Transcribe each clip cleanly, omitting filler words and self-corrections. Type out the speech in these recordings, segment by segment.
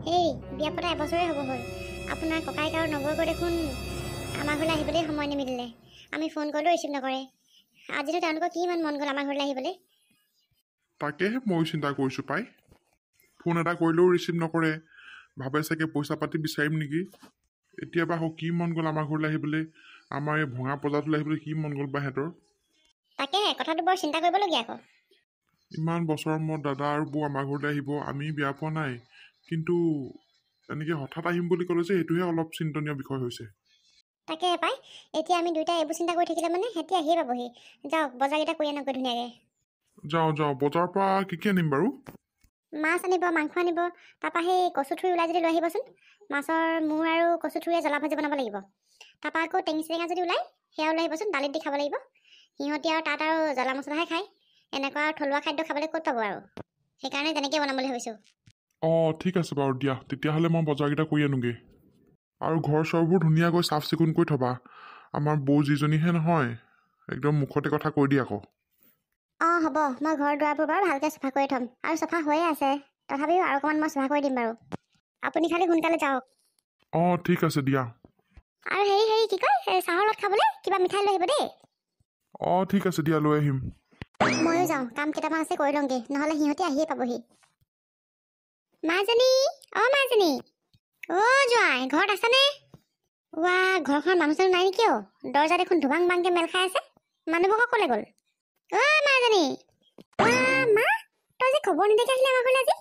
হেই বিয়া পতা এবছৰে হ'ব হ'ল। আপোনাৰ ককাইক আৰু নবৌকো দেখোন আমাৰ ঘৰলৈ আহিবলৈ সময় নিমিলিলে। আমি ফোন কৰিলেও ৰিচিভ নকৰে। আজিতো তেওঁলোকৰ কি ইমান মন গ'ল আমাৰ ঘৰলৈ আহিবলৈ। তাকেহে ময়ো চিন্তা কৰিছোঁ পাই। ফোন এটা কৰিলেও ৰিচিভ নকৰে, ভাবে চাগে পইচা পাতি বিচাৰিম নেকি। এতিয়াবা আকৌ কি মন গ'ল আমাৰ ঘৰলৈ আহিবলৈ, আমাৰ এই ভঙা বজাৰটোলৈ আহিবলৈ কি মন গ'ল বা সিহঁতৰ। তাকেহে কথাটো বৰ চিন্তা কৰিবলগীয়া আকৌ। ইমান বছৰৰ মূৰত দাদা আৰু বৌ আমাৰ ঘৰলৈ আহিব, আমি বেয়া পোৱা নাই, কিন্তু এনেকৈ হঠাৎ আহিম বুলি ক'লে যে সেইটোহে অলপ চিন্তনীয় বিষয় হৈছে। তাকেহে পাই, এতিয়া আমি দুয়োটাই এইবোৰ চিন্তা কৰি থাকিলে মানে সিহঁতি আহিয়ে পাবহি। যাওক বজাৰকেইটা কৰি আনকগৈ ধুনীয়াকৈ। যাওঁ বজাৰৰ পৰা কি আনিম বাৰু? মাছ আনিব, মাংস আনিব, তাৰপৰা সেই কচুথুৰি ওলাই যদি লৈ আহিবচোন। মাছৰ মূৰ আৰু কচুথুৰিয়ে জ্বলা ভাজি বনাব লাগিব। তাৰপৰা আকৌ টেঙি চেঙা যদি ওলাই সেয়াও লৈ আহিবচোন, দালিত দি খাব লাগিব। সিহঁতি আৰু তাত আৰু জ্বলা মছলাহে খায়, এনেকুৱা থলুৱা খাদ্য খাবলৈ ক'ত পাব আৰু। সেইকাৰণে তেনেকৈ বনাম বুলি ভাবিছোঁ। ঠিক আছে বাৰু দিয়া, তেতিয়াহ'লে মই বজাৰকেইটা কৰি আনোগৈ। আৰু ঘৰ চৰবোৰ ধুনীয়াকৈ চাফ চিকুণ কৰি থবা। আমাৰ বৌ যিজনীহে নহয়, একদম মুখতে কথা কৈ দিয়ে আকৌ। হ'ব, মই ঘৰ দুৱাৰবোৰ বাৰু ভালকৈ চাফা কৰি থ'ম। আৰু চাফা হৈয়ে আছে, তথাপিও আৰু অকণমান মই চাফা কৰি দিম বাৰু। আপুনি খালি সোনকালে যাওক। ঠিক আছে দিয়া। আৰু হেৰি কি কয়, চাহৰ লগত খাবলৈ কিবা মিঠাই লৈ আহিব দেই। ঠিক আছে দিয়া, লৈ আহিম। ময়ো যাওঁ, কাম কেইটামান আছে কৰি লওঁগৈ, নহ'লে সিহঁতে আহিয়ে পাবহি। মাজনী, মাজনী, জোঁৱাই ঘৰত আছেনে? ঘৰখন মানুহ চানুহ নাই নেকি? দৰ্জা দেখোন ধুবাং বাংকৈ মেল খাই আছে। মানুহবোৰ ক'লৈ গ'ল? মাজনী, মা তই যে খবৰ নিদিয়াকৈ আহিলে আমাৰ ঘৰলৈ আজি।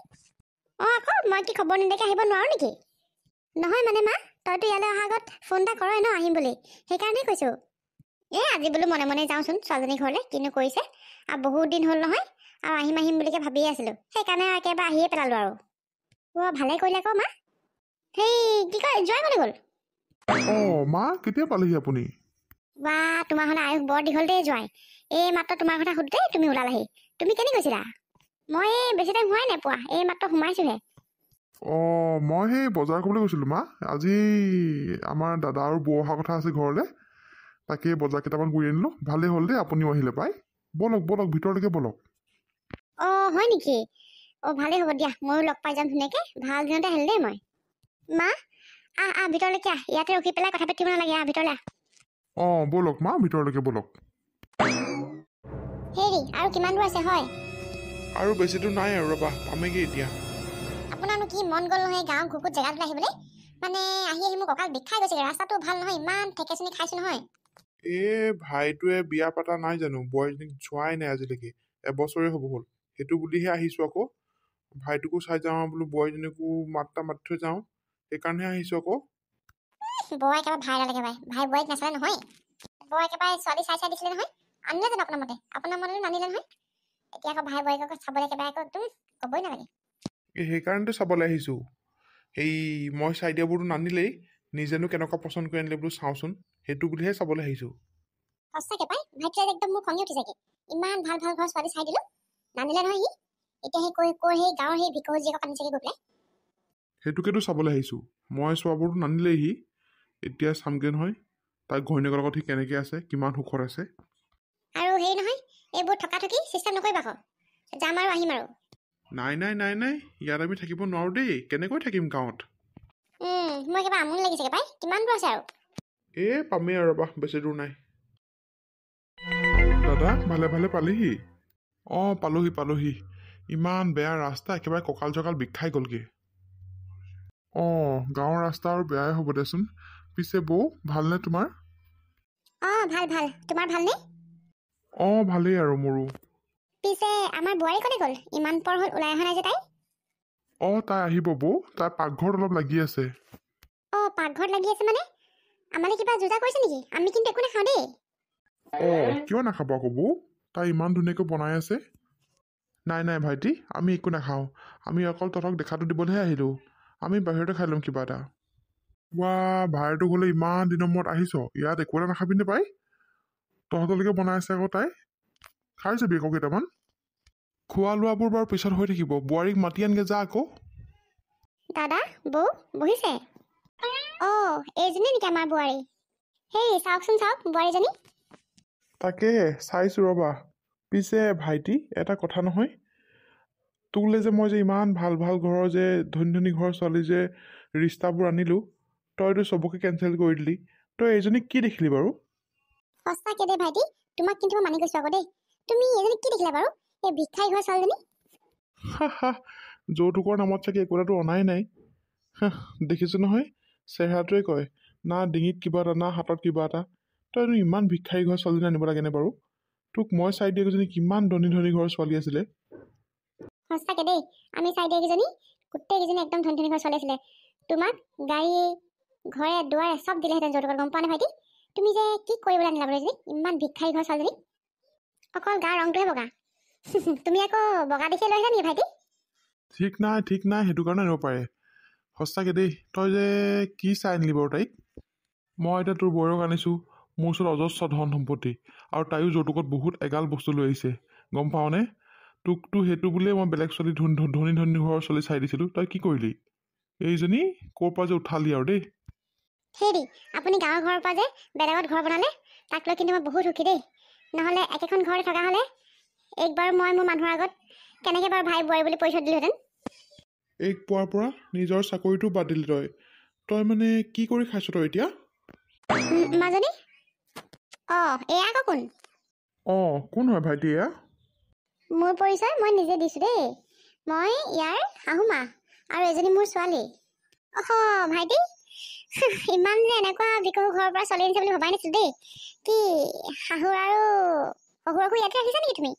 আকৌ মই কি খবৰ নিদিয়াকৈ আহিব নোৱাৰোঁ নেকি? নহয় মানে মা, তইতো ইয়ালৈ অহাৰ আগত ফোন এটা কৰই ন আহিম বুলি, সেইকাৰণে কৈছোঁ। আজি বোলো মনে মনে যাওঁচোন ছোৱালীজনীৰ ঘৰলৈ, কিনো কৰিছে। আৰু বহুত দিন হ'ল নহয়, আৰু আহিম বুলিকৈ ভাবিয়ে আছিলোঁ। সেইকাৰণে একেবাৰে আহিয়ে পেলালোঁ আৰু। ভালে কৰিলে আকৌ মা। সেই কি কয়, জোঁৱাই ক'লৈ গ'ল? মা কেতিয়া পালেহি আপুনি? তোমাৰ হ'লে আয়ুস বৰ দীঘল দেই জোঁৱাই। এই মাত্ৰ তোমাৰ কথা সুধোতে তুমি ওলালাহি। তুমি কেনি গৈছিলা? মই বেছি টাইম হোৱাই নাই পোৱা, এই মাত্ৰ সোমাইছোহে। মই সেই বজাৰ কৰিবলৈ গৈছিলোঁ মা। আজি আমাৰ দাদা আৰু বৌ অহা কথা আছে ঘৰলৈ, তাকে বজাৰ কেইটামান কৰি আনিলোঁ। ভালেই হ'ল দেই আপুনিও আহিলে পাই। ব'লক ভিতৰলৈকে ব'লক। হয় নেকি? ভালেই হ'ব দিয়া, ময়ো লগ পাই যাম ধুনীয়াকৈ। ভাল দিনতে আহিলোঁ দেই মই। মা ভিতৰলৈকে আহ, ইয়াতে ৰখি পেলাই কথা পাতিব নালাগে, ভিতৰলৈ আহ। ব'লক মা, ভিতৰলৈকে ব'লক। হেৰি আৰু কিমান দূৰ আছে হয়? আৰু বেছি দূৰ নাই আৰু, ৰ'বা পামেগৈ এতিয়া। আপোনাৰনো কি মন গ'ল নহয় গাঁৱৰ ঘুকুত জেগাটোলৈ আহিবলৈ? মানে আহি মোৰ কঁকাল বিষাই গৈছেগৈ। ৰাস্তাটো ভাল নহয়, ইমান ঠেকেচনি খাইছোঁ নহয়। ভাইটোৱে বিয়া পতা নাই জানো? বোৱাৰীজনীক চোৱাই নাই আজিলৈকে, এবছৰে হ'ব হ'ল। সেইটো বুলিহে আহিছোঁ আকৌ। ভাইটোকো চাই যাওঁ বোলো, বোৱাৰীজনীকো মাতি থৈ যাওঁ, সেইকাৰণেহে আহিছোঁ আকৌ। বৌ একেবাৰে ভাই লাগে ভাই বোৱাৰীক নাচালে নহয়। বৌ একেবাৰে ছোৱালী চাই দিছিলে নহয়। আনিলে জানো আপোনাৰ মতে নানিলে নহয়। এতিয়া আকৌ ভাই বোৱাৰীক চাবলৈ একেবাৰে আকৌ একদম ক'বই নালাগে। সেইকাৰণেতো চাবলৈ আহিছোঁ। মই চাই দিয়াবোৰতো নানিলেই, নিজেনো কেনেকুৱা পচন্দ কৰি আনিলে বোলো চাওঁচোন, সেইটো বুলিহে চাবলৈ আহিছোঁ। সঁচাকে পাই, ভাইটোৱে একদম মোৰ খঙি উঠিছেগে। ইমান ভাল ঘৰ ছোৱালী চাই দিলোঁ, নানিলে নহয় সি। এতিয়া সেই গাঁৱৰ সেই ভিকহু জীয়েকক আনিছেগে গৈ পেলাই। সেইটোকেতো চাবলৈ আহিছোঁ। মই চোৱাবোৰতো নানিলেই সি। এতিয়া চামগৈ নহয় তাই ঘৈণীয়েকৰ লগত সি কেনেকৈ আছে, কিমান সুখত আছে। আৰু হেৰি নহয়, এইবোৰ থকা চিষ্টেম নকৰিবা আকৌ। যাম আৰু আহিম আৰু। নাই, ইয়াত আমি থাকিব নোৱাৰোঁ দেই। কেনেকৈ থাকিম গাঁৱত? মই একেবাৰে আমনি লাগিছেগে পাই। কিমান দূৰ আছে আৰু? পামেই আৰু, ৰ'বা বেছি দূৰ নাই। দাদা ভালে পালেহি? পালোহি। ইমান বেয়া ৰাস্তা, একেবাৰে কঁকাল চকাল বিষাই গ'লগে। গাঁৱৰ ৰাস্তা আৰু বেয়াই হ'ব দেচোন। পিছে বৌ ভালনে তোমাৰ? ভাল। তোমাৰ ভালনে? ভালেই আৰু মোৰো। পিছে আমাৰ বোৱাৰী ক'লে গ'ল? ইমান পৰ হ'ল ওলাই অহা নাই যে তাই? তাই আহিব বৌ, তাই পাকঘৰত অলপ লাগি আছে। পাকঘৰত লাগি আছে মানে? আমালৈ কিবা যোজা কৰিছে নেকি? আমি কিন্তু একো নাখাওঁ দেই। কিয় নাখাব আকৌ বৌ? তাই ইমান ধুনীয়াকৈ বনাই আছে। নাই ভাইটি, আমি একো নাখাওঁ। আমি অকল তহঁতক দেখাটো দিবলৈহে আহিলোঁ। আমি বাহিৰতে খাই ল'ম কিবা এটা। ভাইটো গ'লে ইমান দিনৰ মূৰত আহিছ, ইয়াত একো এটা নাখাবিনে পাই? তহঁতলৈকে বনাই আছে আকৌ তাই। খাই যাবি আকৌ কেইটামান। খোৱা লোৱাবোৰ বাৰু পিছত হৈ থাকিব, বোৱাৰীক মাতি আনগে যা আকৌ। দাদা, বৌ বহিছে? এইজনী নেকি আমাৰ বোৱাৰী? চাওকচোন বোৱাৰীজনী। তাকেহে চাইছোঁ ৰ'বা। পিছে ভাইটি, এটা কথা নহয়, তোলে যে মই যে ইমান ভাল ভাল ঘৰৰ যে ধনী ধনী ঘৰৰ ছোৱালী যে ৰিষ্টাবোৰ আনিলোঁ, তইতো চবকে কেঞ্চেল কৰি দিলি। তই এইজনীক কি দেখিলি বাৰু? সঁচাকে দেই ভাইটি, তোমাক কিন্তু মই মানি গৈছো আকৌ দেই। তুমি এজনী কি দেখিলা বাৰু? এই ভিক্ষাৰী ঘৰ ছোৱালীজনী? হা, যৌতুকৰ নামত চাগে একোটাতো অনাই নাই। দেখিছোঁ নহয়, চেহেৰাটোৱে কয়, না ডিঙিত কিবা এটা, না হাতত কিবা এটা। তইনো ইমান ভিক্ষাৰী ঘৰৰ ছোৱালীজনী আনিব লাগেনে বাৰু? তোক মই চাই দিয়া কেইজনী কিমান ধনী ধনী ঘৰৰ ছোৱালী আছিলে। সঁচাকে দেই, আমি চাই দিয়া কেইজনী গোটেইকেইজনী একদম ধনী ধনী ঘৰ ছোৱালী আছিলে। তোমাক গাড়ী ঘৰে দুৱাৰে চব দিলেহেঁতেন যৌতুকত, গম পোৱা নে ভাইটি? তুমি যে কি কৰিবলৈ আনিলা বাৰু এজনী ইমান ভিক্ষাৰী ঘৰ ছোৱালীজনী? অকল গাৰ ৰংটোহে বগা। তুমি আকৌ বগা দেখিয়ে লৈ আহিলা নেকি ভাইটি? ঠিক নাই, সেইটো কাৰণে আনিব পাৰে। সঁচাকে দেই, তই যে কি চাই আনিলি বাৰু তাইক? মই এতিয়া তোৰ বৌৰক আনিছোঁ, মোৰ ওচৰত অজস্ৰ ধন সম্পত্তি, আৰু তাইও যৌতুকত বহুত এগাল বস্তু লৈ আহিছে, গম পাওঁনে? তোকতো সেইটো বুলিয়ে মই বেলেগ ছোৱালী ধনী ধনী ঘৰৰ ছোৱালী চাই দিছিলোঁ, তই কি কৰিলি? এইজনী ক'ৰ পৰা যে উঠালি আৰু দেই। হেৰি, আপুনি গাঁৱৰ ঘৰৰ পৰা যে বেলেগত ঘৰ বনালে, তাক লৈ কিন্তু মই বহুত সুখী দেই। নহ'লে একেখন ঘৰতে থকা হ'লে একবাৰ মই মোৰ মানুহৰ আগত কেনেকৈ বাৰু ভাই বোৱাৰী বুলি পৰিচয় দিলোহেঁতেন। এইক পোৱাৰ পৰা নিজৰ চাকৰিটো বাদ দিলি তই মানে কি কৰি খাইছ তই এতিয়া? মাজনী? অঁ, এয়া আকৌ কোন? অঁ, কোন হয় ভাইটি এয়া? মোৰ পৰিচয় মই নিজে দিছোঁ দেই। মই ইয়াৰ শাহুমা, আৰু এজনী মোৰ ছোৱালী। অহ ভাইটি, ইমান যে এনেকুৱা বিকশু ঘৰৰ পৰা ছোৱালী আনিছে বুলি ভবাই নাছিলোঁ দেই। কি শাহু আৰু শহুৰকো ইয়াতে ৰাখিছা নেকি তুমি?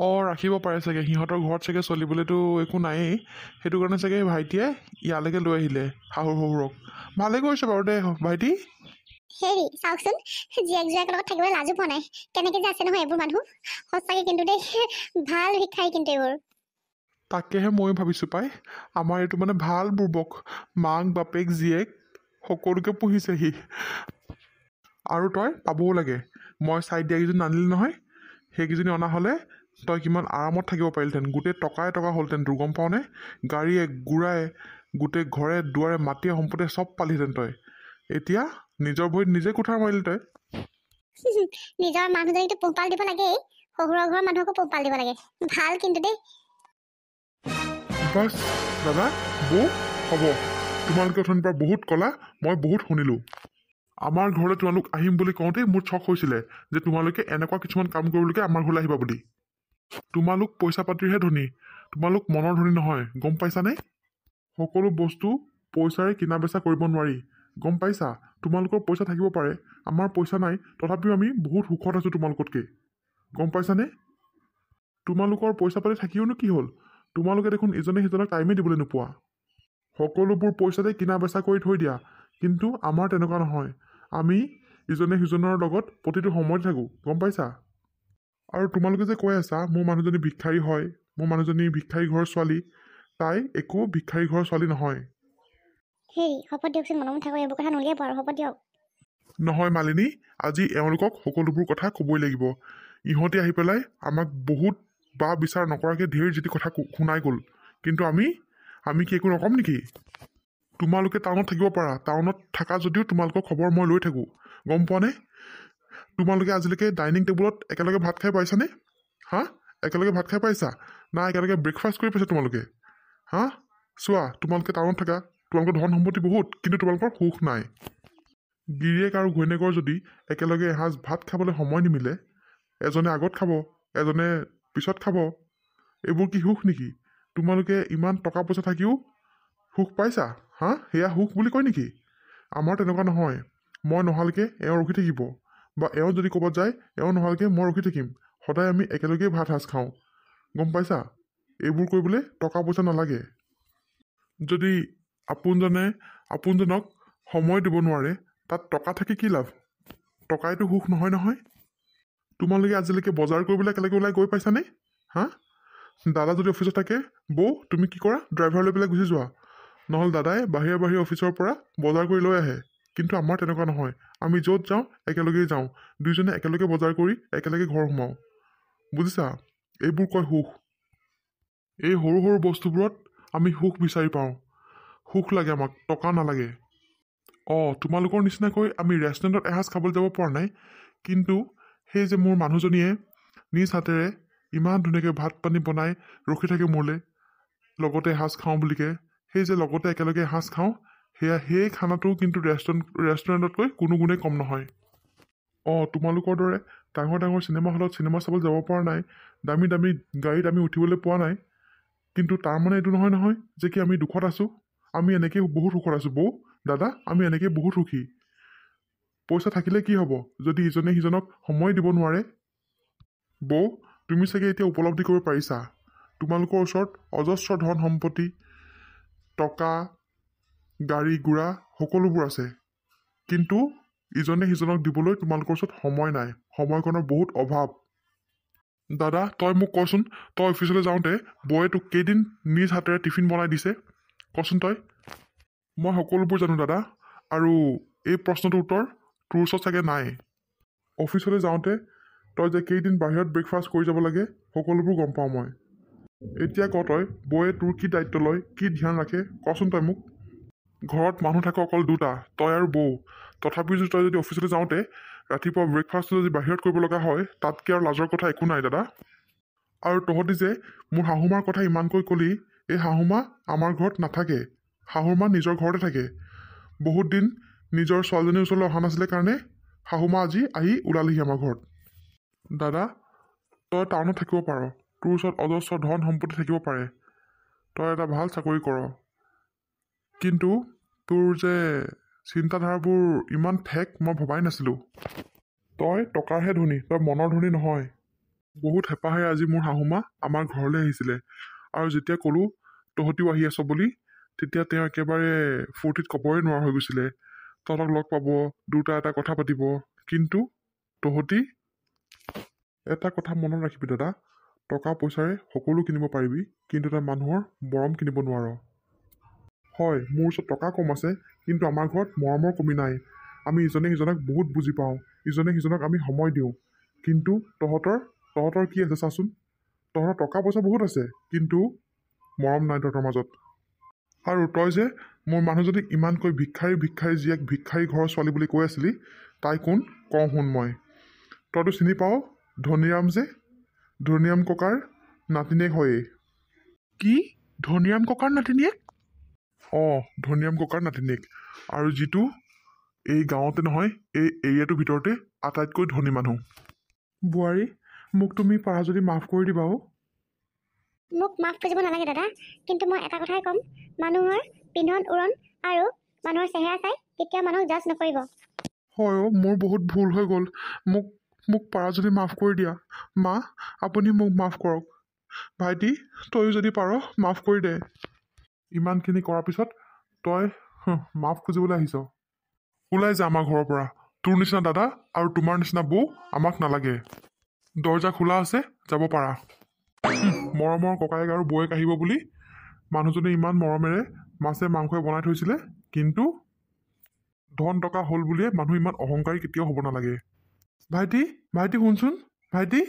অঁ, ৰাখিব পাৰে চাগে, সিহঁতৰ ঘৰত চাগে চলিবলৈতো একো নায়েই, সেইটো কাৰণে চাগে ভাইটিয়ে ইয়ালৈকে লৈ আহিলে শাহুৰ শহুৰক। ভালে কৰিছে বাৰু দে ভাইটি। হেৰি চাওকচোন, জীয়েক জোৱাকৰ লগত থাকিবলৈ লাজো পোৱা নাই, কেনেকৈ যে আছে নহয় এইবোৰ মানুহ। সঁচাকৈ কিন্তু দেই, ভাল ভিক্ষাৰী কিন্তু এইবোৰ। তাকেহে ময়ো ভাবিছোঁ পাই, আমাৰ এইটো মানে ভাল বুৰ্বক, মাক বাপেক জীয়েক সকলোকে পুহিছেহি। আৰু তই পাবও লাগে, মই চাই দিয়া কেইজনী নানিলি নহয়, সেইকেইজনী অনা হ'লে তই কিমান আৰামত থাকিব পাৰিলহেঁতেন, গোটেই টকাই টকা হ'লহেঁতেন তোৰ, গম পাওঁনে? গাড়ীয়ে গুড়াই গোটেই ঘৰে দুৱাৰে মাটিয়ে সম্পত্তিয়ে চব পালিহেঁতেন তই। এতিয়া নিজৰ ভৰিত নিজে কুঠাৰ মাৰিলি তই। নিজৰ মানুহজনীতো পোহপাল দিব লাগেই, শহুৰৰ ঘৰৰ মানুহকো পোহপাল দিব লাগে। ভাল কিন্তু দেই। বাছ দাদা, বৌ, হ'ব, তোমালোকে অথনিৰ পৰা বহুত ক'লা, মই বহুত শুনিলোঁ। আমাৰ ঘৰলৈ তোমালোক আহিম বুলি কওঁতেই মোৰ চখ হৈছিলে যে তোমালোকে এনেকুৱা কিছুমান কাম কৰিবলৈকে আমাৰ ঘৰলৈ আহিবা বুলি। তোমালোক পইচা পাতিৰহে ধনী, তোমালোক মনৰ ধনী নহয়, গম পাইছানে? সকলো বস্তু পইচাৰে কিনা বেচা কৰিব নোৱাৰি, গম পাইছা? তোমালোকৰ পইচা থাকিব পাৰে, আমাৰ পইচা নাই, তথাপিও আমি বহুত সুখত আছোঁ তোমালোকতকৈ, গম পাইছানে? তোমালোকৰ পইচা পাতি থাকিওনো কি হ'ল? তোমালোকে দেখোন ইজনে সিজনক টাইমেই দিবলৈ নোপোৱা। সকলোবোৰ পইচাতে কিনা বেচা কৰি থৈ দিয়া, কিন্তু আমাৰ তেনেকুৱা নহয়। আমি ইজনে সিজনৰ লগত প্ৰতিটো সময়তে থাকোঁ, গম পাইছা? আৰু তোমালোকে যে কৈ আছা মোৰ মানুহজনী ভিক্ষাৰী হয়, মোৰ মানুহজনী ভিক্ষাৰী ঘৰৰ ছোৱালী, তাই একো ভিক্ষাৰী ঘৰৰ ছোৱালী নহয়। হেৰি, শপত দিয়কচোন মনে মনে থাকো, এইবোৰ কথা নলিয়াব আৰু, শপত দিয়ক। নহয় মালিনী, আজি এওঁলোকক সকলোবোৰ কথা ক'বই লাগিব। ইহঁতে আহি পেলাই আমাক বহুত বা বিচাৰ নকৰাকৈ ঢেৰ যিটি কথা শুনাই গ'ল, কিন্তু আমি কি একো নক'ম নেকি? তোমালোকে টাউনত থাকিব পাৰা, টাউনত থাকা যদিও তোমালোকৰ খবৰ মই লৈ থাকোঁ, গম পোৱানে? তোমালোকে আজিলৈকে ডাইনিং টেবুলত একেলগে ভাত খাই পাইছানে? হা, একেলগে ভাত খাই পাইছা? না একেলগে ব্ৰেকফাষ্ট কৰি পাইছা তোমালোকে? হা, চোৱা, তোমালোকে টাউনত থাকা, তোমালোকৰ ধন সম্পত্তি বহুত, কিন্তু তোমালোকৰ সুখ নাই। গিৰিয়েক আৰু ঘৈণীয়েকৰ যদি একেলগে এসাঁজ ভাত খাবলৈ সময় নিমিলে, এজনে আগত খাব, এজনে পিছত খাব, এইবোৰ কি সুখ নেকি? তোমালোকে ইমান টকা পইচা থাকিও সুখ পাইছা? হা, সেয়া সুখ বুলি কয় নেকি? আমাৰ তেনেকুৱা নহয়। মই নহালৈকে এওঁ ৰখি থাকিব, বা এওঁ যদি ক'ৰবাত যায় এওঁ নহালৈকে মই ৰখি থাকিম, সদায় আমি একেলগেই ভাত সাজ খাওঁ, গম পাইছা? এইবোৰ কৰিবলৈ টকা পইচা নালাগে। যদি আপোনজনক সময় দিব নোৱাৰে, তাত টকা থাকি কি লাভ? টকাইতো সুখ নহয়। তোমালোকে আজিলৈকে বজাৰ কৰিবলৈ একেলগে ওলাই গৈ পাইছানে? হা, দাদা যদি অফিচত থাকে, বৌ তুমি কি কৰা, ড্ৰাইভাৰ লৈ পেলাই গুচি যোৱা, নহ'লে দাদাই বাহিৰে অফিচৰ পৰা বজাৰ কৰি লৈ আহে। কিন্তু আমাৰ তেনেকুৱা নহয়, আমি য'ত যাওঁ একেলগেই যাওঁ, দুইজনে একেলগে বজাৰ কৰি একেলগে ঘৰ সোমাওঁ, বুজিছা? এইবোৰ কয় সুখ। এই সৰু সৰু বস্তুবোৰত আমি সুখ বিচাৰি পাওঁ, সুখ লাগে আমাক, টকা নালাগে। অঁ, তোমালোকৰ নিচিনাকৈ আমি ৰেষ্টুৰেণ্টত এসাঁজ খাবলৈ যাব পৰা নাই, কিন্তু সেই যে মোৰ মানুহজনীয়ে নিজ হাতেৰে ইমান ধুনীয়াকৈ ভাত পানী বনাই ৰখি থাকে মোলৈ লগতে এসাঁজ খাওঁ বুলিকে। সেই যে লগতে একেলগে এসাঁজ খাওঁ, সেই খানাটো কিন্তু ৰেষ্টুৰেণ্টতকৈ কোনো গুণেই কম নহয়। তোমালোকৰ দৰে ডাঙৰ ডাঙৰ চিনেমা হলত চিনেমা চাবলৈ যাব পৰা নাই, দামী দামী গাড়ীত আমি উঠিবলৈ পোৱা নাই, কিন্তু তাৰমানে এইটো নহয় যে কি আমি দুখত আছোঁ। আমি এনেকৈ বহুত সুখত আছোঁ বৌ, দাদা, আমি এনেকৈ বহুত সুখী। পইচা থাকিলে কি হ'ব যদি ইজনে সিজনক সময় দিব নোৱাৰে। বৌ, তুমি চাগে এতিয়া উপলব্ধি কৰিব পাৰিছা, তোমালোকৰ ওচৰত অজস্ৰ ধন সম্পত্তি, টকা, গাড়ী ঘোঁৰা সকলোবোৰ আছে, কিন্তু ইজনে সিজনক দিবলৈ তোমালোকৰ ওচৰত সময় নাই, সময়কণৰ বহুত অভাৱ। দাদা, তই মোক কচোন, তই অফিচলৈ যাওঁতে বৌয়ে তোক কেইদিন নিজ হাতেৰে টিফিন বনাই দিছে কচোন তই? মই সকলোবোৰ জানো দাদা, আৰু এই প্ৰশ্নটোৰ উত্তৰ তোৰ ওচৰত চাগে নাই। অফিচলৈ যাওঁতে তই যে কেইদিন বাহিৰত ব্ৰেকফাষ্ট কৰি যাব লাগে সকলোবোৰ গম পাওঁ মই। এতিয়া ক তই, বৌয়ে তোৰ কি দায়িত্ব লয়, কি ধ্যান ৰাখে কচোন তই মোক? ঘৰত মানুহ থাকে অকল দুটা, তই আৰু বৌ, তথাপিও তই যদি অফিচলৈ যাওঁতে ৰাতিপুৱা ব্ৰেকফাষ্টটো যদি বাহিৰত কৰিব লগা হয়, তাতকৈ আৰু লাজৰ কথা একো নাই দাদা। আৰু তহঁতি যে মোৰ শাহুমাৰ কথা ইমানকৈ ক'লি, এই শাহুমা আমাৰ ঘৰত নাথাকে, শাহুমা নিজৰ ঘৰতে থাকে। বহুত দিন নিজৰ ছোৱালীজনীৰ ওচৰলৈ অহা নাছিলে কাৰণে শাহুমা আজি আহি ওলালেহি আমাৰ ঘৰত। দাদা, তই টাউনত থাকিব পাৰ, তোৰ ওচৰত অজস্ৰ ধন সম্পত্তি থাকিব পাৰে, তই এটা ভাল চাকৰি কৰ, কিন্তু তোৰ যে চিন্তাধাৰাবোৰ ইমান ঠেক মই ভবাই নাছিলোঁ। তই টকাৰহে ধনী, তই মনৰ ধনী নহয়। বহুত হেঁপাহেৰে আজি মোৰ শাহুমা আমাৰ ঘৰলৈ আহিছিলে, আৰু যেতিয়া ক'লোঁ তহঁতিও আহি আছ বুলি, তেতিয়া তেওঁ একেবাৰে ফূৰ্তিত ক'বই নোৱাৰা হৈ গৈছিলে। তহঁতক লগ পাব, দুটা এটা কথা পাতিব, কিন্তু তহঁতি এটা কথা মনত ৰাখিবি দাদা, টকা পইচাৰে সকলো কিনিব পাৰিবি, কিন্তু তই মানুহৰ মৰম কিনিব নোৱাৰ। হয়, মোৰ ওচৰত টকা কম আছে, কিন্তু আমাৰ ঘৰত মৰমৰ কমি নাই। আমি ইজনে সিজনক বহুত বুজি পাওঁ, ইজনে সিজনক আমি সময় দিওঁ, কিন্তু তহঁতৰ কি আছে চাচোন, তহঁতৰ টকা পইচা বহুত আছে, কিন্তু মৰম নাই তহঁতৰ মাজত। আৰু তই যে মোৰ মানুহজনীক ইমানকৈ ভিক্ষাৰী জীয়েক, ভিক্ষাৰী ঘৰৰ ছোৱালী বুলি কৈ আছিলি, তাই কোন কওঁ শুন মই। তইতো চিনি পাৱ ধনীৰাম যে, ধনীৰাম ককাৰ নাতিনীয়েক হয়েই। কি? ধনীৰাম ককাৰ নাতিনীয়েক? ধনীৰাম ককাৰ নাতিনীয়েক, আৰু যিটো এই গাঁৱতে নহয় এই এৰিয়াটোৰ ভিতৰতে আটাইতকৈ ধনী মানুহ। বোৱাৰী, মোক তুমি পাৰা যদি মাফ কৰি দিবা। মোক মাফ কৰিব নালাগে দাদা, কিন্তু মই এটা কথাই ক'ম, মানুহৰ পিন্ধন উৰণ আৰু মানুহৰ চেহেৰা চাই কেতিয়াও মানুহক জাজ নকৰিব। হয়, মোৰ বহুত ভুল হৈ গ'ল, মোক পাৰা যদি মাফ কৰি দিয়া। মা, আপুনি মোক মাফ কৰক। ভাইটি, তইও যদি পাৰ মাফ কৰি দে। ইমানখিনি কৰাৰ পিছত তই মাফ খুজিবলৈ আহিছ? ওলাই যা আমাৰ ঘৰৰ পৰা, তোৰ নিচিনা দাদা আৰু তোমাৰ নিচিনা বৌ আমাক নালাগে। দৰ্জা খোলা আছে, যাব পাৰা। মৰমৰ ককায়েক আৰু বৌয়েক আহিব বুলি মানুহজনে ইমান মৰমেৰে মাছে মাংসই বনাই থৈছিলে, কিন্তু ধন টকা হ'ল বুলিয়ে মানুহ ইমান অহংকাৰী কেতিয়াও হ'ব নালাগে। ভাইটি শুনচোন, ভাইটি।